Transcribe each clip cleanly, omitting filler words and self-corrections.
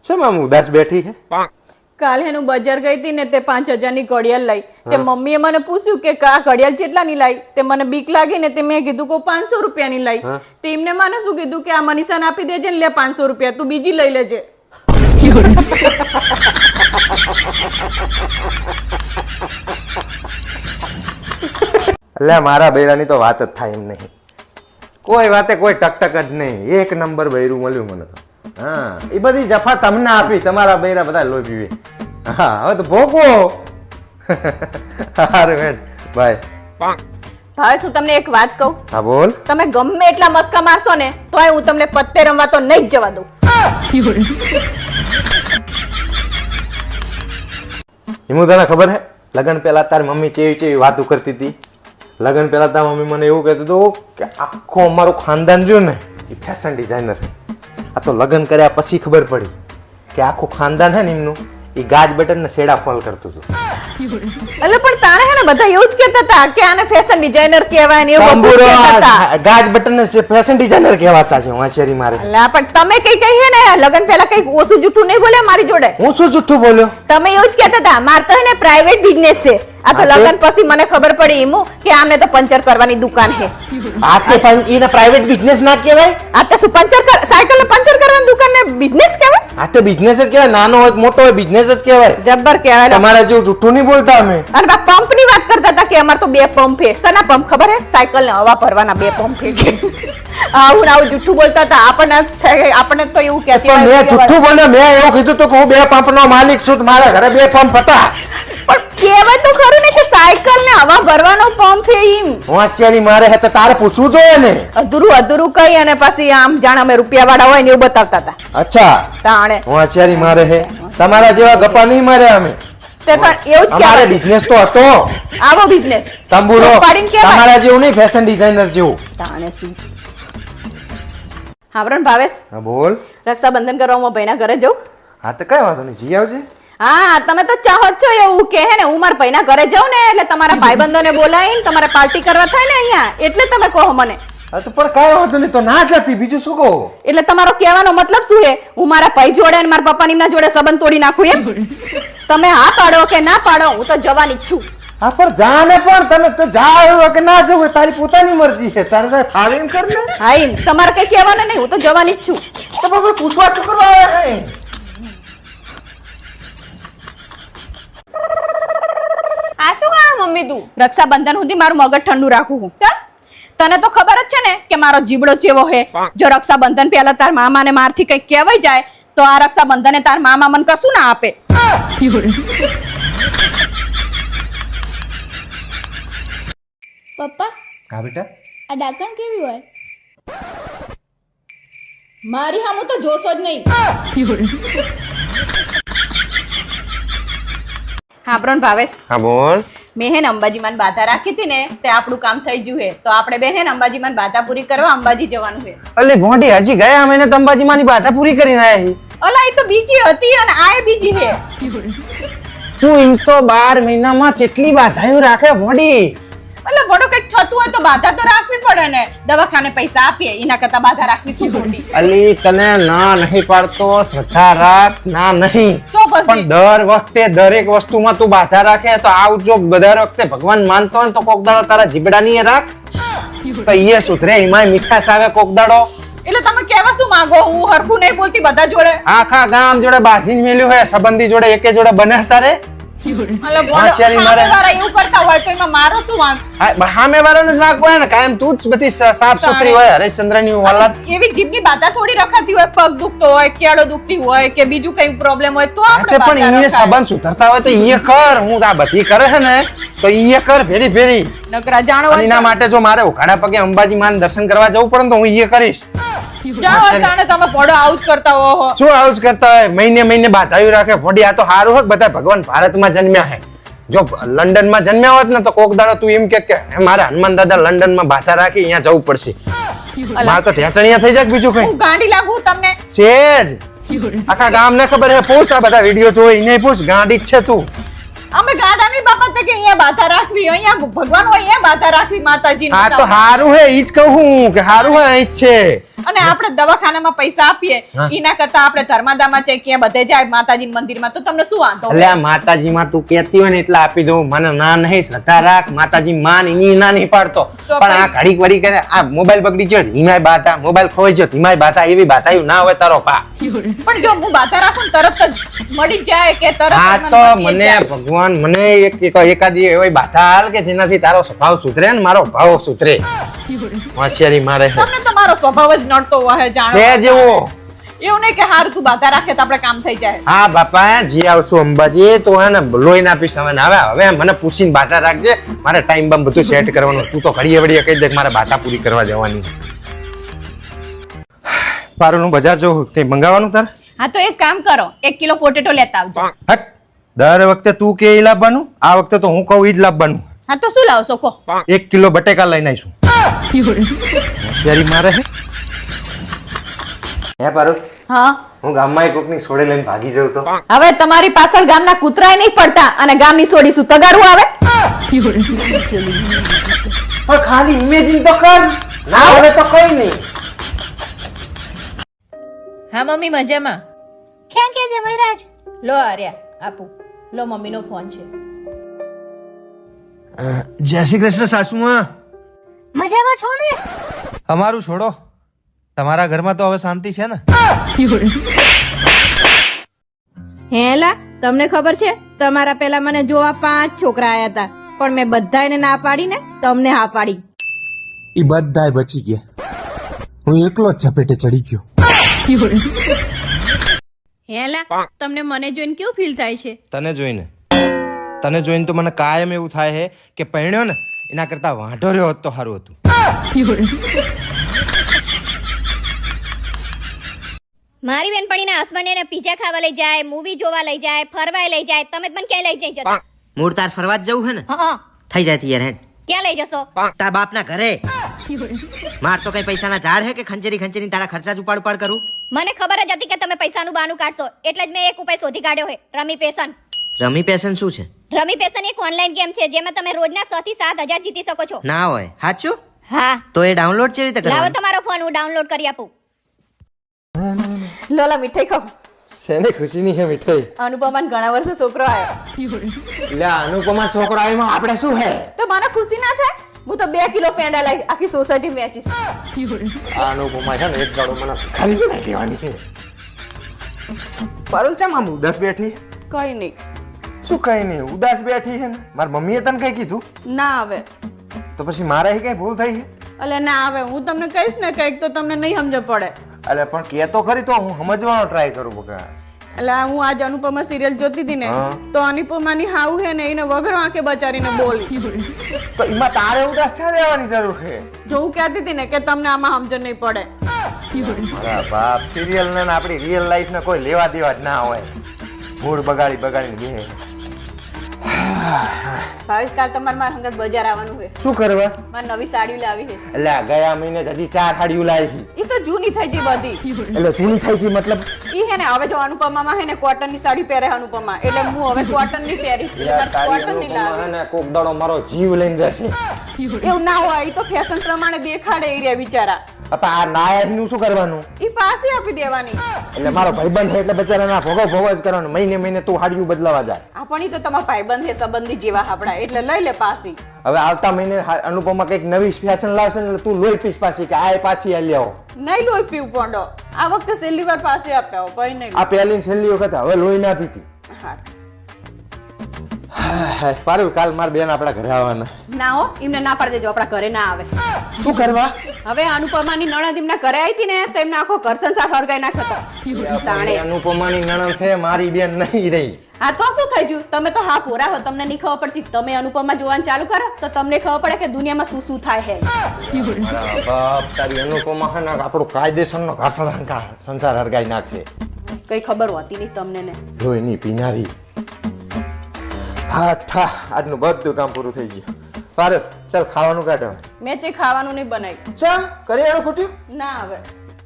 શું આમ ઉદાસ બેઠી છે? કાલે હું બજાર ગઈ હતી ને તે 5000 ની ઘડિયાળ લઈ તે મમ્મીએ મને પૂછ્યું કે આ ઘડિયાળ કેટલાની લાઈ તે મને બીક લાગી ને તે મેં કીધું કે 500 રૂપિયાની લાઈ તે એમને મને શું કીધું કે આ મનીષાને આપી દેજે ને લે 500 રૂપિયા તું બીજી લઈ લેજે. એટલે મારા બૈરાની તો વાત જ થાય એમ નહીં. કોઈ વાતે કોઈ ટકટક જ નહીં. એક નંબર બૈરું મળ્યું મને તો. હા એ બધી જફા તમને આપી તમારા બૈરા બધા લોહી પીવે. હા હવે તો ભોગવો. હારું હેડ બાય. હવે શું તમને એક વાત કહું? હા બોલ. તમે ગમે એટલા મસ્કા મારશો ને તોય હું તમને પત્તે રમવા તો નહીં જ જવા દઉં. હિમુ તને ખબર હે લગન પહેલા તારી મમ્મી ચેવી વાતો કરતી હતી. લગન પહેલા તારી મમ્મી મને એવું કહેતું હતું કે આખો અમારું ખાનદાન રહ્યું ને એ ફેશન ડિઝાઇનર છે. આ તો લગન કર્યા પછી ખબર પડી કે આખું ખાનદાન હે ને એમનું એ ગાજ બટન ને શેડા ફોલ કરતું હતું. એટલે પણ તાણે હે ને બધા એવું જ કહેતા હતા કે આને ફેશન ડિઝાઇનર કહેવાય ને એવું બધું કહેતા હતા. ગાજ બટન ને ફેશન ડિઝાઇનર કહેવાતા છે વાંચેરી મારે. અલા પણ તમે કઈ હે ને લગન પહેલા કઈ ઓછું જૂઠું નહીં બોલ્યા મારી જોડે? હું શું જુઠ્ઠું બોલ્યો? તમે એવું જ કહેતા હતા માર તો હે ને પ્રાઇવેટ બિઝનેસ છે. આ તો લગન પછી મને ખબર પડી ઈમુ કે આમને તો પંચર કરવાની દુકાન છે. આ તે પણ ઈને પ્રાઇવેટ બિઝનેસ ના કહેવાય? આ તો શું સાયકલ ને પંચર કરવાની દુકાન ને બિઝનેસ કહેવાય? આ તો બિઝનેસ જ કહેવાય. નાનો હોય મોટો હોય બિઝનેસ જ કહેવાય. જબ્બર કહેવાય. તમારા જેવું જુઠ્ઠું નહીં બોલતા અમે. અને બા પંપ ની વાત કરતા હતા કે અમાર તો 2 પંપ છે. સના પંપ ખબર હે? સાયકલ ને હવા ભરવાના 2 પંપ છે. આવું જુઠ્ઠું બોલતા હતા. આપણને તો એવું કહેતી મેં જુઠ્ઠું બોલ્યો. મેં એવું કીધું તો કે હું 2 પંપ નો માલિક છું. મારા ઘરે 2 પંપ હતા. પણ કહેવાય તો ખરું ને કે સાયકલ ને હવા ભરવાનો પંપ છે ઈમ. હોશિયારી મારે હે તો તારે પૂછવું જોઈએ ને. અધૂરું કઈ અને પછી આમ જાણ અમે રૂપિયા વાળા હોય ને એવું બતાવતા હતા. અચ્છા તાણે હોશિયારી મારે હે. તમારા જેવા ગપ્પા નહીં મારે અમે. તે પણ એવું જ અમારે કહેવાય. બિઝનેસ તો હતો. આવો બિઝનેસ તંબુરો પાડીને કહેવાય. તમારા જેવું નહીં ફેશન ડિઝાઇનર જેવું. તાણે શું? હા પણ ભાવેશ હા બોલ. રક્ષાબંધન કરવા હું ભાઈના ઘરે જઉં? હા તો કઈ વાંધો નહીં જી આવજે. હા તમે તો ચાહો છો એવું કે હે ને હું મારા ભાઈના ઘરે જાઉં ને એટલે તમારા ભાઈબંધોને બોલાવીને તમારે પાર્ટી કરવા થાય ને અહીંયા એટલે તમે કહો મને. હા તો પણ કઈ વાંધો નહીં તો ના જતી બીજું શું કહો? એટલે તમારો કહેવાનો મતલબ શું છે? હું મારા ભાઈ જોડે અને મારા પપ્પાની ના જોડે સંબંધ તોડી નાખું એમ? તમે હા પાડો કે ના પાડો હું તો જવાની જ છું. હા પણ જા ને પણ તને તો જા કે ના જવું તારી પોતાની મરજી છે. તારે તો ફાવે એમ કર ને. હા એમ તમારે કઈ કહેવાનું નહીં હું તો જવાની જ છું. તો પણ કોઈ પૂછવા શું કરવા આવ્યા હે? આ શું કરો મમ્મી તું? રક્ષાબંધન સુધી મારું મગજ ઠંડુ રાખું હું. ચાલ તને તો ખબર જ છે ને કે મારો જીબડો ચેવો હે. જો રક્ષાબંધન પહેલા તાર મામા ને મારથી કઈ કહેવાય જાય તો આ રક્ષાબંધને તાર મામા મને કશું ના આપે. પપ્પા હા બેટા. આ ડાકણ કેવી હોય? મારી હામું તો જોશો જ નહીં. હા પણ ભાવેશ હા બોલ. મેં હે ને અંબાજીમાં બાધા રાખી હતી ને તે આપણું કામ થઈ ગયું હે તો આપણે બેન હે ને અંબાજીમાં બાધા પૂરી કરવા અંબાજી જવાનું છે. અલે ભોંડી હજી ગયા મહિને તો અંબાજીમાંની બાધા પૂરી કરીને આયા. અલા એ તો બીજી હતી અને આ બીજી છે. તું એમ તો 12 મહિનામાં કેટલી બાધાઓ રાખે ભોંડી. એટલે ભણો કઈક થતું હોય તો બાધા તો રાખવી પડે ને. દવાખાને પૈસા આપીએ એના કરતા બાધા રાખવી શું ખોટી? અલી તને ના નહીં પાડતો શ્રદ્ધા રાખ ના નહીં. તો પછી પણ દર વખતે દરેક વસ્તુમાં તું બાધા રાખે તો આવું જો દર વખતે ભગવાન માનતો હોય તો કોક દાડો તારા જીબડાની રાખ તો ઈએ સુધરે. એમાંય મીઠાશ આવે કોક દાડો. એટલે તમે કેવા શું માંગો? હું હરખું નહીં બોલતી બધા જોડે. આખા ગામ જોડે બાજીને મેલ્યું હોય સંબંધી જોડે એકે જોડે બને તારે. એટલે હોશિયારી મારે. સામેવાળા એવું કરતા હોય તો એમાં મારો શું વાંક? સામે વાળાને જ વાંક હોય ને. કાયમ તું જ બધી સાફ સુથરી હોય હરેશચંદ્રની ઓલાદ. એવી જીભની બાધા થોડી રખાતી હોય. પગ દુખતો હોય કેળો દુખતી હોય કે બીજું કઈ પ્રોબ્લેમ હોય તો આપણે પણ બાધા ઈએ રખાય. સંબંધ સુધરતા હોય તો ઈએ કર. હું આ બધી કરે છે ને તો ઈએ કર ફેરી ફેરી. નકરા જાણો અને એના માટે જો મારે ઉઘાડા પગે અંબાજી માન દર્શન કરવા જવું પડે ને તો હું ઈએ કરીશ. જાણો જાણે તમે પડો આવું જ કરતા હો. શું આવું જ કરતા હોય? મહિને મહિને બાધાયું રાખે ભોડી. આ તો હારું હોય બધા ભગવાન ભારતમાં જન્મ્યા છે. જો લંડનમાં જન્મ્યા હોત ને તો કોક દાડો તું એમ કે મારે હનુમાન દાદા લંડનમાં બાધા રાખી અહીંયા જવું પડશે. મારે તો ઢેચણિયા થઈ જાય બીજું કઈ. હું ગાંડી લાગુ તમને? સેજ આખા ગામને ખબર હે. પૂછ આ બધા વિડિયો જોઈ એને પૂછ. ગાંડી જ છે તું. અમે ગાડાની બાબત કે અહીંયા બાધા રાખવી અહીંયા ભગવાન હોય અહીંયા બાધા રાખવી માતાજી. હા તો હારું હે ઈ જ કહું કે હારું હે ઈ જ છે. અને આપણે દવાખાનામાં પૈસા આપીએ એના કરતા આપણે ધર્માદામાં છે ક્યાં બધે જાય માતાજી મંદિરમાં તો તમને શું વાંધો એટલે આ માતાજીમાં તું કહેતી હોય ને એટલે આપી દઉં. મને ના નહીં, શ્રદ્ધા રાખ. માતાજી માન એની ના નહીં પાડતો. તો પણ આ ઘડીક વળી કરે આ મોબાઈલ બગડી ગયો હિમાય બાતા, મોબાઈલ ખોવાઈ ગયો હિમાય બાતા, એવી બાતાયું ના હોય તારો પા. પણ જો હું બાધા રાખું ને તરત જ મળી જાય કે તરત જ હા મને તો મળી મને જાય. ભગવાન મને એકાદી એવી બાધા હાલ કે જેનાથી તારો સ્વભાવ સુધરે ને મારો ભાવ સુધરે. હોશિયારી મારે છે. તમને તો મારો સ્વભાવ જ નડતો હોય જાણો છે જેવો. એવું નહીં કે હારું તું બાધા રાખે તો આપણે કામ થઈ જાય. હા બાપા જી આવશું અંબાજી તો હે ને લોહી ના પીસ હવે હવે મને પૂછીને બાધા રાખજે. મારે ટાઈમ બમ બધું સેટ કરવાનું. તું તો ઘડીએ વડીએ કહી દે કે મારે બાધા પૂરી કરવા જવાની. પારુનું બજાર જો કઈ મંગાવવાનું તાર? હા તો એક કામ કરો 1 કિલો પોટેટો લેતા આવજો. હટ, દર વખતે તું કે ઈ લાવવાનું, આ વખતે તો હું કહું ઈ જ લાવવાનું. હા તો શું લાવશો કો? 1 કિલો બટેકા લઈને આવીશું. હોશિયારી મારે છે. હે પારુ, હા હું ગામમાં કોકની સોડે લઈને ભાગી જાઉં તો હવે તમારી પાછળ ગામના કૂતરાય નહીં પડતા અને ગામની સોડી શું તગારું આવે? પણ ખાલી ઇમેજિન તો કર. ના હવે તો કઈ નહીં. હા મમ્મી મજામાં. ક્યાં કે છે મહારાજ? લો આર્યા આપું. લો મમ્મીનો ફોન છે. જય શ્રી કૃષ્ણ સાસુમાં. મજામાં છો ને? અમારું છોડો, તમારા ઘરમાં તો હવે શાંતિ છે ને? હેલા તમને ખબર છે તમારા પેલા મને જોવા 5 છોકરા આયા હતા પણ મેં બધાયને ના પાડીને તમને હા પાડી. ઈ બધાય બચી ગયા. હું એકલો જ ઝપેટે ચડી ગયો. હેલા તમને મને જોઈને કેવું ફીલ થાય છે? તને જોઈને તો મને કાયમ એવું થાય છે કે પરણ્યો ને એના કરતા વાંઢો રહ્યો હોત તો સારું હતું. મારી બેનપણીના હસબન્ડ એને પીઝા ખાવા લઈ જાય, મૂવી જોવા લઈ જાય, ફરવાય લઈ જાય. તમે જ મને ક્યાં લઈ જઈ જતા? મૂળ તાર ફરવા જ જવું હે ને? હા થઈ જાય યાર હેડ. ક્યાં લઈ જશો? તાર બાપના ઘરે. માર તો કઈ પૈસાના ઝાડ હે કે ખંચેરી તારા ખર્ચા જ ઉપાડ કરું? મને ખબર જ હતી કે તમે પૈસાનું બહાનું કાઢશો એટલે જ મેં એક ઉપાય શોધી કાઢ્યો છે, રમી પેશન. રમી પેશન શું છે? રમી પેશન એક ઓનલાઈન ગેમ છે જેમાં તમે રોજના 6 થી 7 હજાર જીતી શકો છો. ના હોય. સાચું? હા તો એ ડાઉનલોડ કેવી રીતે લાવો કરવાનું? તમારો ફોન હું ડાઉનલોડ કરી આપું. લોલા મીઠાઈ ખાઓ. શેની ખુશીની હે મીઠાઈ? અનુપમાન ઘણા વર્ષે છોકરો આવ્યો. એટલે અનુપમા છોકરો આવ્યો આપણે શું હે? તો મને ખુશી ના થાય? હું તો 2 કિલો પેંડા લઈ આખી સોસાયટી વેચીશ. આ અનુપમા છે ને એક ગાડો મને ખાલી બનાવી દેવાની છે. પારુલ ચમ આમ ઉદાસ બેઠી? કઈ નહીં. શું કઈ નહીં ઉદાસ બેઠી છે ને? મારી મમ્મીએ તને કઈ કીધું? ના આવે. તો પછી મારે કઈ ભૂલ થઈ છે? અલે ના આવે. હું તમને કહીશ ને કઈક તો તમને નહીં સમજ પડે. અરે પણ કે તો ખરી તો હું સમજવાનો ટ્રાય કરું બકા. એટલે હું આજ અનુપમા સિરિયલ જોતી હતી ને તો અનુપમાની હાઉ હે ને એને વગર આંખે બચારીને બોલી. તો એમાં તારે ઉદાસ થા રહેવાની જરૂર છે. જો હું કહેતી હતી ને કે તમને આમાં સમજણ નહીં પડે. મારા બાપ સિરિયલ ને આપણી રિયલ લાઈફ ને કોઈ લેવા દેવા જ ના હોય. મૂડ બગાડીને બે. ભાવેશ કાલ તમારે મારા હંગત બજાર આવવાનું છે. શું કરવા? મારે નવી સાડી લાવી છે. એટલે આ ગયા મહિને જ હજી 4 સાડીઓ લાવી. ઈ તો જૂની થઈ ગઈ બધી. એટલે જૂની થઈ છે મતલબ? ઈ હે ને હવે જો અનુપમામાં હે ને કોટન ની સાડી પહેરે અનુપમા એટલે હું હવે કોટન ની પહેરીશ. એટલે મારે તારી કોટન ની અનુપમા લાવી. હે ને કોક દાડો મારો જીવ લઈને જશે. એવું ના હોય. ઈ તો ફેશન પ્રમાણે દેખાડે ઈ રે બિચારા. આપા આ નાયક નું શું કરવાનું? ઈ પાસે આપી દેવાની. એટલે મારો ભાઈબંધ છે એટલે બચારાના ભોગો જ કરવાનો. મહિને તું હાડીઓ બદલાવા જાય. આપણ ઈ તો તમારા ભાઈબંધ છે સંબંધી જેવા આપડા એટલે લઈ લે પાસી. હવે આવતા મહિને અનુપમા કઈક નવી ફેશન લાવશે ને એટલે તું લોહી પીસ પાછી કે આ પાછી આ લેવો. નહીં લોહી પીવું પોંડો. આ વખતે છેલ્લી વાર પાસે આપ્યા કઈ નહીં. આ પહેલી છેલ્લી વખત હવે લોહી ના પીતી. હા પારું કાલ માર બેન આપણા ઘરે આવવાના. ના હો એમને ના પાડી દેજો આપણા ઘરે ના આવે. શું કરવા? હવે અનુપમાની નણંદ એમના ઘરે આવી હતી ને તો એમને આખો ઘર સંસાર હળગાઈ નાખ્યો હતો. તાણે અનુપમાની નણંદ છે મારી બેન નહીં રહી. હા તો શું થઈ ગયું? તમે તો હા પૂરા હો. તમને નહીં ખબર પડતી. તમે અનુપમા જોવાનું ચાલુ કરો તો તમને ખબર પડે કે દુનિયામાં શું શું થાય છે. મારા બાપ તારી અનુપમા છે ને આપણું કાયદેસરનો સંસાર હરગાઈ નાખશે. કઈ ખબર હોતી નહીં તમને ને. લોહીની પીનારી. હા ઠા આજનું બધું કામ પૂરું થઈ ગયું. પારું ચાલ ખાવાનું કાઢો. મેં જે ખાવાનું નહીં બનાવ્યું. ચા કરિયાણું ખૂટ્યું? ના આવે.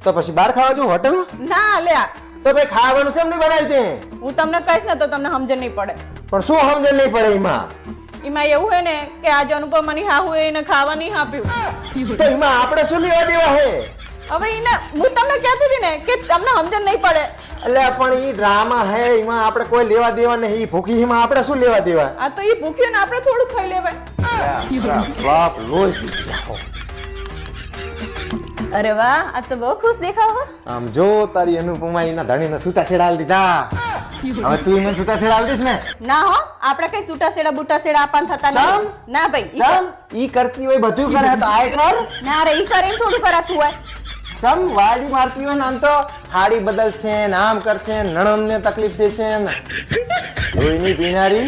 તો પછી બહાર ખાવા જવું હોટલમાં? ના લ્યા. તો ભાઈ ખાવાનું છે નહીં બનાવી દે. હું તમને કહીશ ને તો તમને સમજણ નહીં પડે. પણ શું સમજણ નહીં પડે એમાં? એમાં એવું હે ને કે આજે અનુપમાની હાહુ એને ખાવા નહીં આપ્યું. તો એમાં આપણે શું લેવા દેવા હે? હવે એને હું તમને કહેતી હતી ને કે તમને સમજણ નહીં પડે. એટલે પણ ઈ ડ્રામા હે, એમાં આપણે કોઈ લેવા દેવા નહીં. ભૂખી એમાં આપણે શું લેવા દેવા? આ તો એ ભૂખ્યો ને આપણે થોડું ખાઈ લેવાય. બાપ લોહી પી ગયા. અરે વાહ, આ તો બહુ ખુશ દેખાવ. આમ જો તારી અનુપમા એના ધણીને છૂટા છેડા દીધા. હવે તું એને છૂટા છેડા દીશ ને? ના હો, આપણે કઈ છૂટા છેડા બુટા છેડા આપણ થતા ચમ? નહીં. ના ભાઈ, ચમ ઈ કરતી હોય બધું કરે તો આય કર. ના રે, ઈ કરીને થોડું કરાતું હોય. ચમ વાડી મારતી હોય ને આમ તો હાડી બદલશે ને આમ કરશે ને નણંદને તકલીફ દેશે ને લોહીની પીનારી.